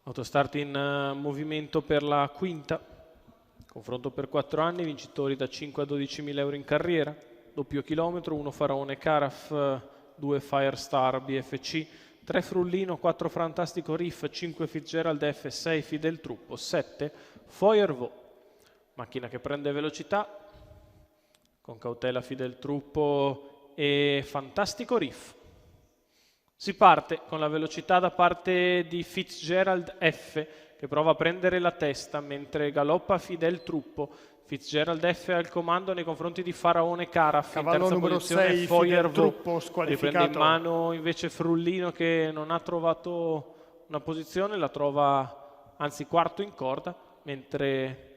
Autostart in movimento per la quinta, confronto per 4 anni, vincitori da 5 a 12.000 euro in carriera, doppio chilometro, 1 Faraone Caraf, 2 Firestar BFC, 3 Frullino, 4 Fantastico Riff, 5 Fitzgerald F, 6 Fidel Truppo, 7 Feuervaux. Macchina che prende velocità, con cautela Fidel Truppo e Fantastico Riff. Si parte con la velocità da parte di Fitzgerald F, che prova a prendere la testa mentre galoppa Fidel Truppo. Fitzgerald F al comando nei confronti di Faraone Caraf. Cavallo in terza numero posizione 6, Feuervaux. squalificato. Riprende in mano invece Frullino, che non ha trovato una posizione, la trova anzi quarto in corda, mentre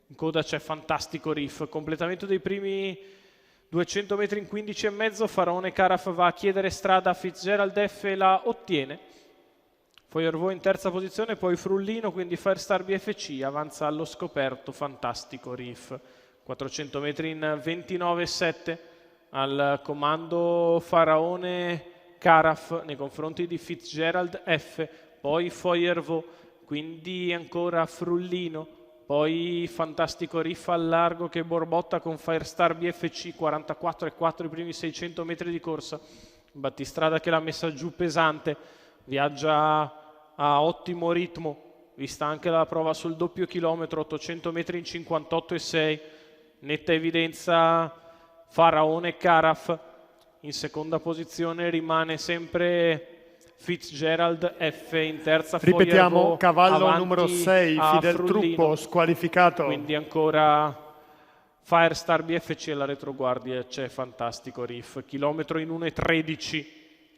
in coda c'è Fantastico Riff. Completamento dei primi 200 metri in 15,5, Faraone Caraf va a chiedere strada a Fitzgerald F e la ottiene. Feuervaux in terza posizione, poi Frullino, quindi Firestar BFC, avanza allo scoperto Fantastico Riff. 400 metri in 29,7, al comando Faraone Caraf nei confronti di Fitzgerald F, poi Feuervaux, quindi ancora Frullino, poi Fantastico Riff al largo che borbotta con Firestar BFC, 44,4 i primi 600 metri di corsa. Battistrada che l'ha messa giù pesante, viaggia a ottimo ritmo, vista anche la prova sul doppio chilometro, 800 metri in 58,6. Netta evidenza Faraone Caraf. In seconda posizione rimane sempre Fitzgerald F, in terza Ripetiamo, cavallo avanti numero 6, Fidel Frullino, Truppo, squalificato. quindi ancora Firestar BFC alla retroguardia c'è Fantastico Riff. Chilometro in 1,13,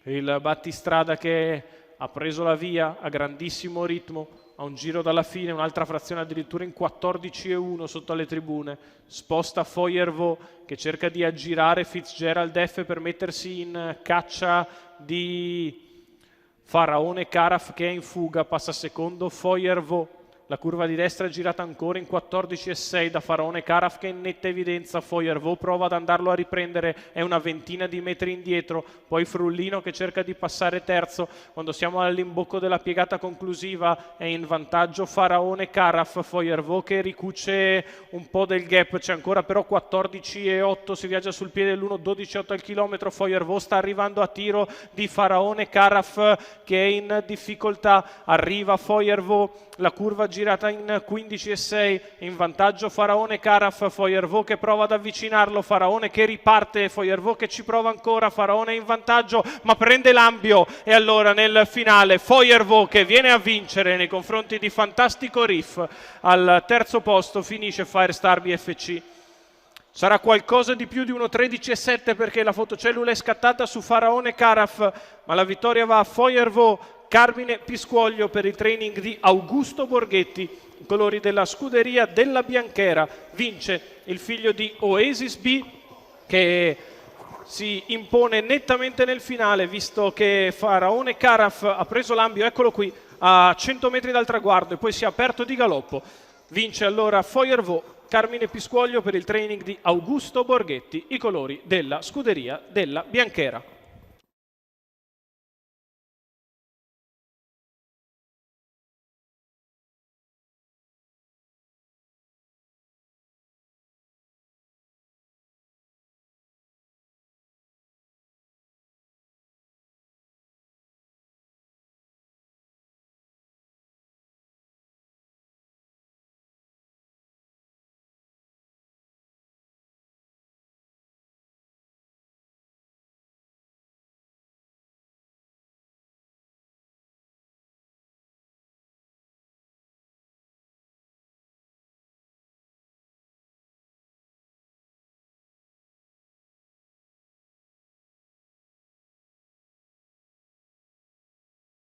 il battistrada che ha preso la via a grandissimo ritmo, a un giro dalla fine, un'altra frazione addirittura in 14,1 sotto alle tribune. Sposta Feuervaux che cerca di aggirare Fitzgerald F per mettersi in caccia di Faraone Caraf, che è in fuga, passa secondo Feuervaux. La curva di destra è girata ancora in 14,6 da Faraone Caraf, che è in netta evidenza. Feuervaux prova ad andarlo a riprendere, è una ventina di metri indietro. Poi Frullino che cerca di passare terzo. Quando siamo all'imbocco della piegata conclusiva è in vantaggio Faraone Caraf. Feuervaux che ricuce un po' del gap, c'è ancora però 14,8, si viaggia sul piede dell'1, 12,8 al chilometro. Feuervaux sta arrivando a tiro di Faraone Caraf, che è in difficoltà. Arriva Feuervaux, la curva girata in 15,6, in vantaggio Faraone Caraf. Feuervaux che prova ad avvicinarlo, Faraone che riparte, Feuervaux che ci prova ancora, Faraone in vantaggio ma prende l'ambio, e allora nel finale Feuervaux che viene a vincere nei confronti di Fantastico Riff. Al terzo posto finisce Firestar BFC. Sarà qualcosa di più di 1,13,7 perché la fotocellula è scattata su Faraone Caraf, ma la vittoria va a Feuervaux. Carmine Piscuoglio per il training di Augusto Borghetti, i colori della scuderia della Bianchera. Vince il figlio di Oasis B, che si impone nettamente nel finale, visto che Faraone Caraf ha preso l'ambio, eccolo qui, a 100 metri dal traguardo, e poi si è aperto di galoppo. Vince allora Feuervaux. Carmine Piscuoglio per il training di Augusto Borghetti, i colori della scuderia della Bianchera.